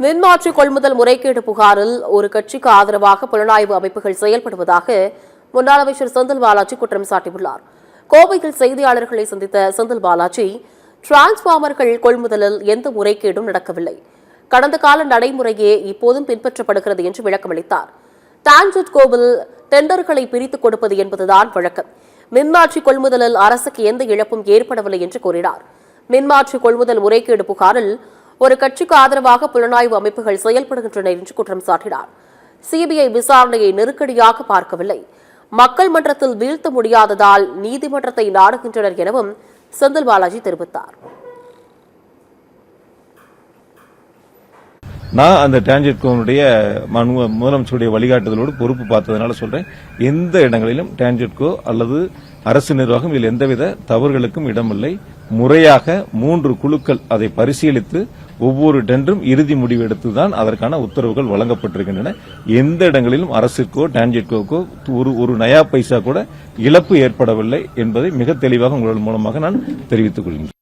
மின்மாற்றி கொள்முதல் முறைகேடு புகாரில் ஒரு கட்சிக்கு ஆதரவாக புலனாய்வு அமைப்புகள் செயல்படுவதாக முன்னாள் அமைச்சர் செந்தில் பாலாஜி குற்றம் சாட்டியுள்ளார். கோவையில் செய்தியாளர்களை சந்தித்த செந்தில் பாலாஜி, டிரான்ஸ்பார்மர்கள் கொள்முதலில் எந்த முறைகேடும் நடக்கவில்லை, கடந்த கால நடைமுறையே இப்போதும் பின்பற்றப்படுகிறது என்று விளக்கமளித்தார். டான்ஜெட்கோவில் டெண்டர்களை பிரித்துக் கொடுப்பது என்பதுதான் வழக்கம். மின்மாற்றி கொள்முதலில் அரசுக்கு எந்த இழப்பும் ஏற்படவில்லை என்று கூறினார். மின்மாற்றி கொள்முதல் முறைகேடு புகாரில் ஒரு கட்சிக்கு ஆதரவாக புலனாய்வு அமைப்புகள் செயல்படுகின்றன என்று குற்றம் சாட்டினார். சிபிஐ விசாரணையை நெருக்கடியாக பார்க்கவில்லை, மக்கள் மன்றத்தில் வீழ்த்த முடியாததால் நீதிமன்றத்தை நாடுகின்றனர் எனவும் செந்தில் பாலாஜி தெரிவித்தார். நான் அந்த டான்ஜெட்கோனுடைய முதலமைச்சருடைய வழிகாட்டுதலோடு பொறுப்பு பார்த்ததுனால சொல்றேன், எந்த இடங்களிலும் டான்ஜெட்கோ அல்லது அரசு நிர்வாகம் இதில் எந்தவித தவறுகளுக்கும் இடமில்லை. முறையாக 3 குழுக்கள் அதை பரிசீலித்து ஒவ்வொரு டெண்டரும் இறுதி முடிவு எடுத்துதான் அதற்கான உத்தரவுகள் வழங்கப்பட்டிருக்கின்றன. எந்த இடங்களிலும் அரசுக்கோ டான்ஜெட்கோக்கோ ஒரு நயா பைசா கூட இழப்பு ஏற்படவில்லை என்பதை மிக தெளிவாக உங்கள் மூலமாக நான் தெரிவித்துக் கொள்கிறேன்.